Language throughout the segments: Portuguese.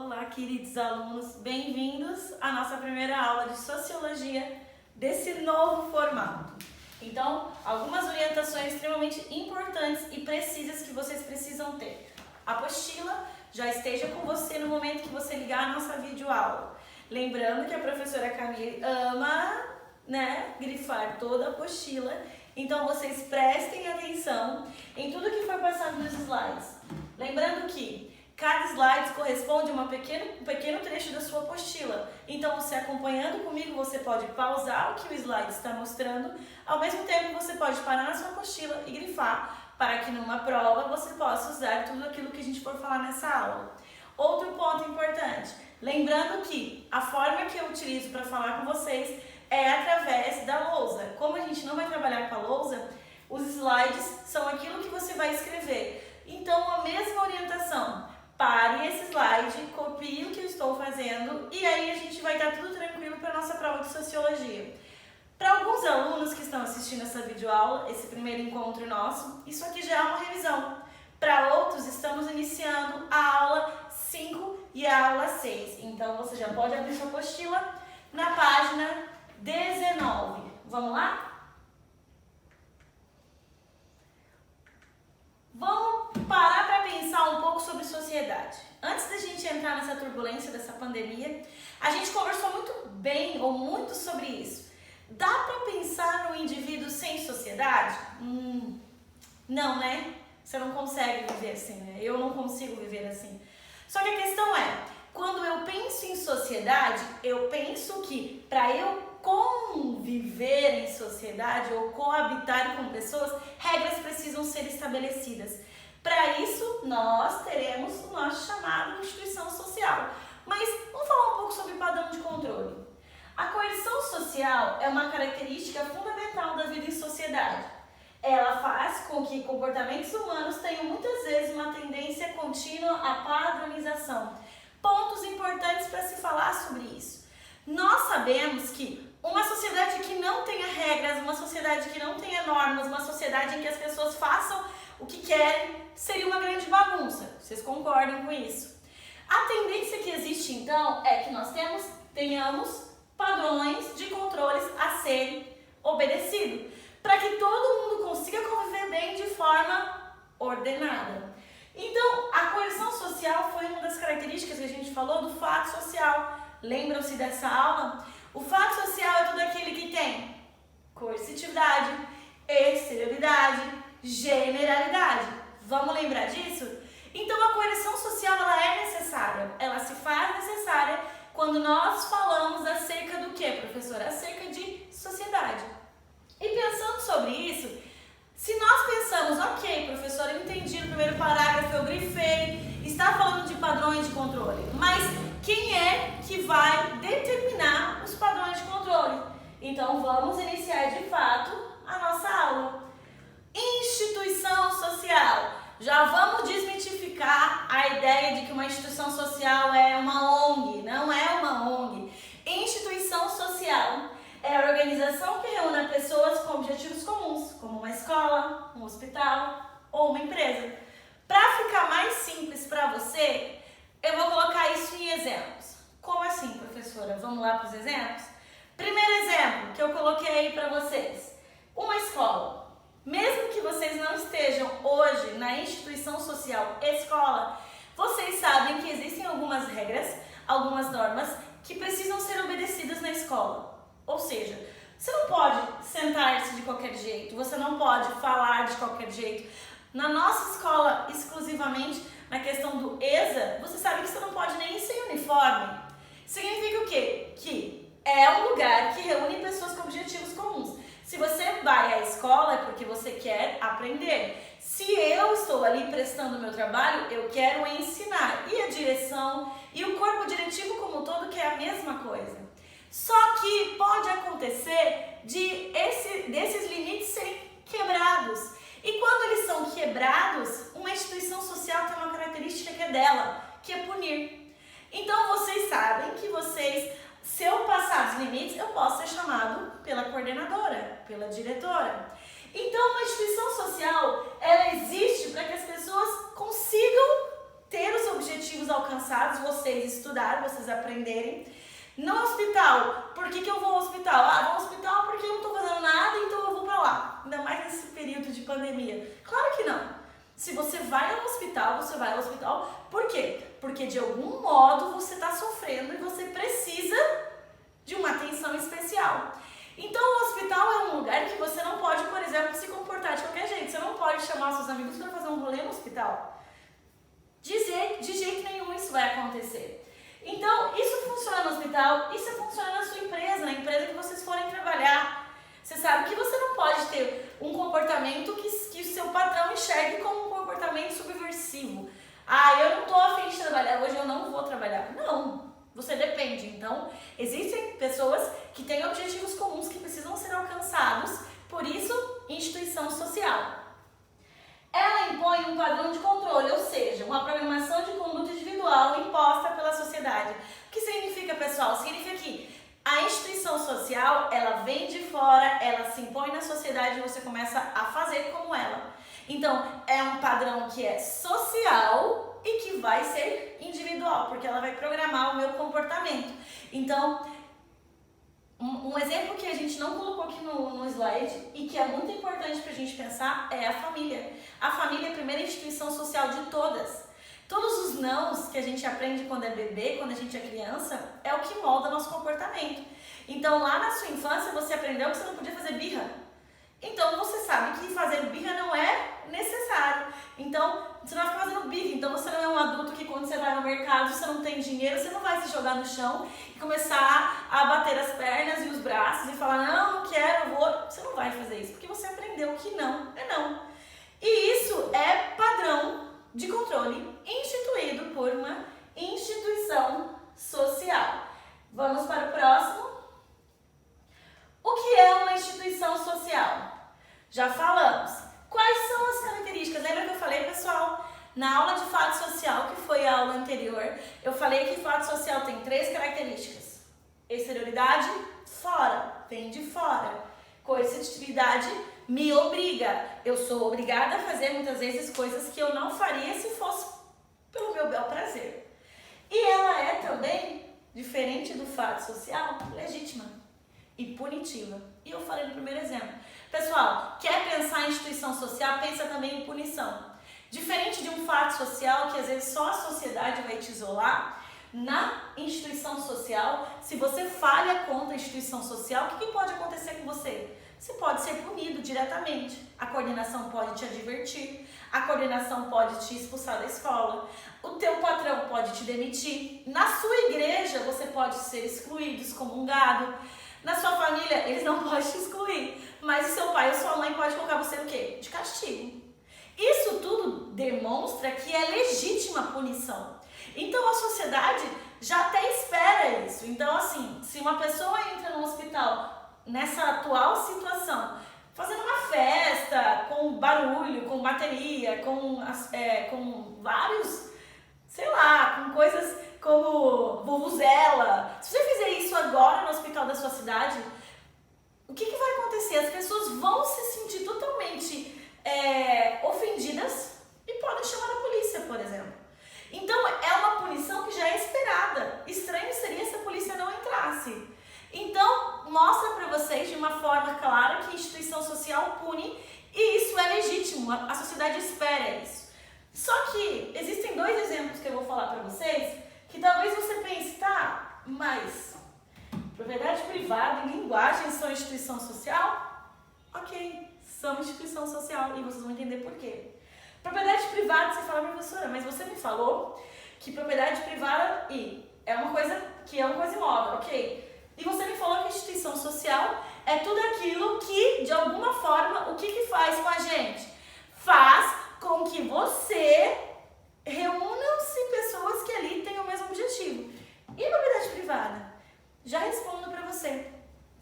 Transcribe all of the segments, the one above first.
Olá, queridos alunos, bem-vindos à nossa primeira aula de Sociologia desse novo formato. Então, algumas orientações extremamente importantes e precisas que vocês precisam ter. A apostila já esteja com você no momento que você ligar a nossa videoaula. Lembrando que a professora Camille ama, grifar toda a apostila, então vocês prestem atenção em tudo que for passado nos slides. Lembrando que cada slide corresponde a um pequeno trecho da sua apostila. Então, você acompanhando comigo, você pode pausar o que o slide está mostrando. Ao mesmo tempo, você pode parar na sua apostila e grifar para que numa prova você possa usar tudo aquilo que a gente for falar nessa aula. Outro ponto importante, lembrando que a forma que eu utilizo para falar com vocês é através da lousa. Como a gente não vai trabalhar com a lousa, os slides são aquilo que você vai escrever. Então, a mesma orientação. Pare esse slide, copie o que eu estou fazendo e aí a gente vai estar tudo tranquilo para a nossa prova de Sociologia. Para alguns alunos que estão assistindo essa videoaula, esse primeiro encontro nosso, isso aqui já é uma revisão. Para outros, estamos iniciando a aula 5 e a aula 6. Então, você já pode abrir sua apostila na página 19. Vamos lá? Vamos parar para pensar um pouco sobre sociedade. Antes da gente entrar nessa turbulência dessa pandemia, a gente conversou muito sobre isso. Dá para pensar no indivíduo sem sociedade? Não, né? Você não consegue viver assim, né? Eu não consigo viver assim. Só que a questão é, quando eu penso em sociedade, eu penso que para eu conviver em sociedade ou coabitar com pessoas, regras precisam ser estabelecidas. Para isso, nós teremos o nosso chamado instituição social. Mas vamos falar um pouco sobre padrão de controle. A coerção social é uma característica fundamental da vida em sociedade. Ela faz com que comportamentos humanos tenham muitas vezes uma tendência contínua à padronização. Pontos importantes para se falar sobre isso. Nós sabemos que uma sociedade que não tenha regras, uma sociedade que não tenha normas, uma sociedade em que as pessoas façam o que querem, seria uma grande bagunça. Vocês concordam com isso? A tendência que existe, então, é que nós tenhamos padrões de controles a serem obedecidos, para que todo mundo consiga conviver bem de forma ordenada. Então, a coerção social foi uma das características que a gente falou do fato social. Lembram-se dessa aula? O fato social é tudo aquele que tem coercitividade, exterioridade, generalidade. Vamos lembrar disso? Então, a coerção social ela é necessária. Ela se faz necessária quando nós falamos acerca do que, professora? Acerca de sociedade. E pensando sobre isso, se nós pensamos, ok, professora, eu entendi no primeiro parágrafo, eu grifei, está falando de padrões de controle, mas quem é que vai determinar os padrões de controle? Então, vamos iniciar de fato a nossa aula. Instituição social. Já vamos desmitificar a ideia de que uma instituição social é uma ONG. Não é uma ONG. Instituição social é a organização que reúne pessoas com objetivos comuns, como uma escola, um hospital ou uma empresa. Para ficar mais simples para você, eu vou colocar isso em exemplos. Como assim, professora? Vamos lá para os exemplos? Primeiro exemplo que eu coloquei aí para vocês. Uma escola. Mesmo que vocês não estejam hoje na instituição social escola, vocês sabem que existem algumas regras, algumas normas que precisam ser obedecidas na escola. Ou seja, você não pode sentar-se de qualquer jeito, você não pode falar de qualquer jeito. Na nossa escola, exclusivamente, na questão do ESA, você sabe que você não pode nem ir sem uniforme. Significa o quê? Que é um lugar que reúne pessoas com objetivos comuns. Se você vai à escola é porque você quer aprender. Se eu estou ali prestando o meu trabalho, eu quero ensinar. E a direção e o corpo diretivo como um todo quer a mesma coisa. Só que pode acontecer desses limites serem quebrados. E quando eles são quebrados, uma instituição social tem uma característica que é dela, que é punir. Então vocês sabem que se eu passar os limites, eu posso ser chamado pela coordenadora, pela diretora. Então uma instituição social, ela existe para que as pessoas consigam ter os objetivos alcançados, você vocês estudar, vocês aprenderem. No hospital, por que eu vou ao hospital? Ah, vou ao hospital porque eu não estou fazendo nada, então eu vou para lá. Ainda mais nesse período de pandemia. Claro que não. Se você vai ao hospital, você vai ao hospital. Por quê? Porque de algum modo você está sofrendo e você precisa de uma atenção especial. Então o hospital é um lugar que você não pode, por exemplo, se comportar de qualquer jeito. Você não pode chamar seus amigos para fazer um rolê no hospital. De jeito nenhum isso vai acontecer. Então, isso funciona no hospital, isso funciona na sua empresa, na empresa que vocês forem trabalhar. Você sabe que você não pode ter um comportamento que o seu patrão enxergue como um comportamento subversivo. Ah, eu não estou a fim de trabalhar, hoje eu não vou trabalhar. Não, você depende. Então, existem pessoas que têm objetivos comuns que precisam ser alcançados, por isso, instituição social. Ela impõe um padrão de controle, ou seja, uma programação de conduta individual imposta pela sociedade. O que significa, pessoal? Significa que a instituição social, ela vem de fora, ela se impõe na sociedade e você começa a fazer como ela. Então, é um padrão que é social e que vai ser individual, porque ela vai programar o meu comportamento. Então, um exemplo que a gente não colocou aqui no slide e que é muito importante para a gente pensar é a família. A família é a primeira instituição social de todas. Todos os nãos que a gente aprende quando é bebê, quando a gente é criança, é o que molda nosso comportamento. Então lá na sua infância você aprendeu que você não podia fazer birra. Então você sabe que fazer birra não é necessário. Então você não vai ficar fazendo birra. Então você não é um adulto que quando você vai no mercado, você não tem dinheiro, você não vai se jogar no chão e começar a bater as pernas e os braços e falar, não quero, eu vou. Você não vai fazer isso, porque você aprendeu que não é não. E isso é padrão de controle instituído por uma instituição social. Vamos para o próximo. O que é uma instituição social? Já falamos. Quais são as características? Lembra que eu falei, pessoal, na aula de fato social, que foi a aula anterior, eu falei que fato social tem 3 características. Exterioridade, fora, vem de fora. Coercitividade, me obriga. Eu sou obrigada a fazer muitas vezes coisas que eu não faria se fosse pelo meu bel prazer. E ela é também, diferente do fato social, legítima e punitiva. E eu falei no primeiro exemplo. Pessoal, quer pensar em instituição social, pensa também em punição. Diferente de um fato social que às vezes só a sociedade vai te isolar, na instituição social, se você falha contra a instituição social, o que pode acontecer com você? Você pode ser punido diretamente. A coordenação pode te advertir, a coordenação pode te expulsar da escola, o teu patrão pode te demitir, na sua igreja você pode ser excluído, excomungado, na sua família eles não podem te excluir, mas o seu pai ou sua mãe pode colocar você o quê? De castigo. Isso tudo demonstra que é legítima a punição. Então a sociedade já até espera isso. Então assim, se uma pessoa entra no hospital nessa atual situação, fazendo uma festa com barulho, com bateria, com vários, sei lá, com coisas como vuvuzela. Se você fizer isso agora no hospital da sua cidade, o que vai acontecer? As pessoas vão se sentir totalmente ofendidas e podem chamar a polícia, por exemplo. Então é uma punição que já é esperada. Estranho seria se a polícia não entrasse. Então, mostra para vocês de uma forma clara que a instituição social pune e isso é legítimo, a sociedade espera isso. Só que existem 2 exemplos que eu vou falar para vocês que talvez você pense, tá, mas propriedade privada e linguagem são instituição social? Ok, são instituição social e vocês vão entender por quê. Propriedade privada, você fala, professora, mas você me falou que propriedade privada é uma coisa imóvel, ok? E você me falou que a instituição social é tudo aquilo que, de alguma forma, o que faz com a gente? Faz com que você reúnam-se pessoas que ali têm o mesmo objetivo. E propriedade privada? Já respondo para você.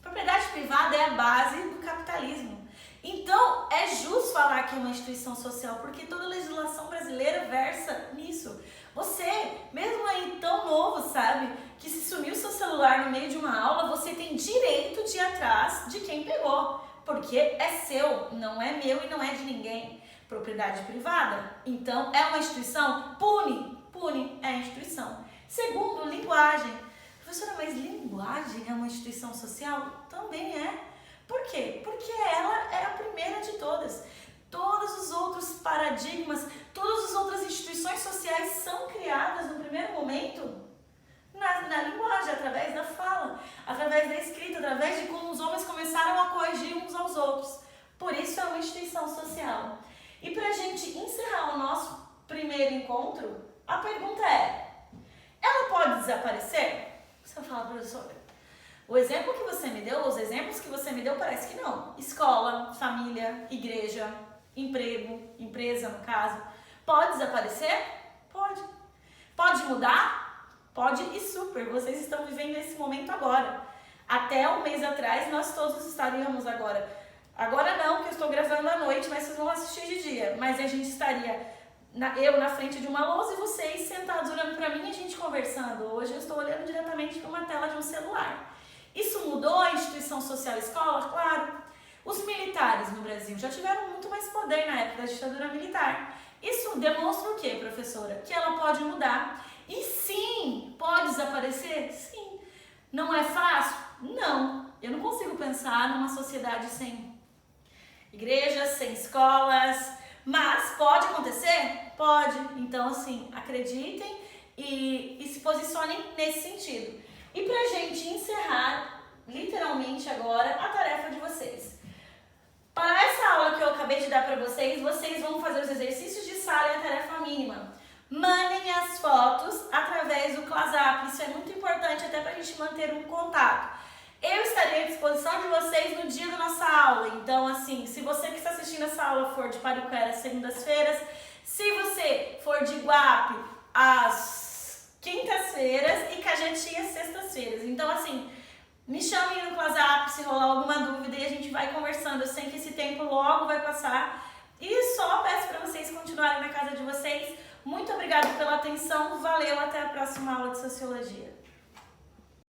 Propriedade privada é a base do capitalismo. Então, é justo falar que é uma instituição social, porque toda a legislação brasileira versa nisso. Você, mesmo aí tão novo, sabe, que se sumiu seu celular no meio de uma aula, você tem direito de ir atrás de quem pegou, porque é seu, não é meu e não é de ninguém. Propriedade privada, então, é uma instituição? Pune, é a instituição. Segundo, linguagem. Professora, mas linguagem é uma instituição social? Também é. Por quê? Porque ela é a primeira de todas. Todos os outros paradigmas, todas as outras instituições sociais são criadas no primeiro momento na linguagem, através da fala, através da escrita, através de como os homens começaram a corrigir uns aos outros. Por isso é uma instituição social. E para a gente encerrar o nosso primeiro encontro, a pergunta é: ela pode desaparecer? Você fala, professora, o exemplo que você me deu, os exemplos que você me deu, parece que não. Escola, família, igreja, emprego, empresa no caso. Pode desaparecer? Pode. Pode mudar? Pode e super. Vocês estão vivendo esse momento agora. Até um mês atrás nós todos estaríamos agora. Agora não, porque eu estou gravando à noite, mas vocês vão assistir de dia. Mas a gente estaria... eu na frente de uma lousa e vocês sentados olhando para mim e a gente conversando. Hoje eu estou olhando diretamente para uma tela de um celular. Isso mudou a instituição social escola? Claro. Os militares no Brasil já tiveram muito mais poder na época da ditadura militar. Isso demonstra o quê, professora? Que ela pode mudar. E sim, pode desaparecer? Sim. Não é fácil? Não. Eu não consigo pensar numa sociedade sem igrejas, sem escolas... Mas pode acontecer? Pode. Então, assim, acreditem e se posicionem nesse sentido. E pra gente encerrar, literalmente agora, a tarefa de vocês. Para essa aula que eu acabei de dar para vocês, vocês vão fazer os exercícios de sala e a tarefa mínima. Mandem as fotos através do WhatsApp. Isso é muito importante até pra gente manter um contato. Eu estarei à disposição de vocês no dia da nossa aula. Então, assim, se você que está assistindo essa aula for de Pariquera segundas-feiras, se você for de Iguape às quintas-feiras e Cajetinha às sextas-feiras. Então, assim, me chamem no WhatsApp se rolar alguma dúvida e a gente vai conversando. Eu sei que esse tempo logo vai passar. E só peço para vocês continuarem na casa de vocês. Muito obrigada pela atenção. Valeu, até a próxima aula de Sociologia.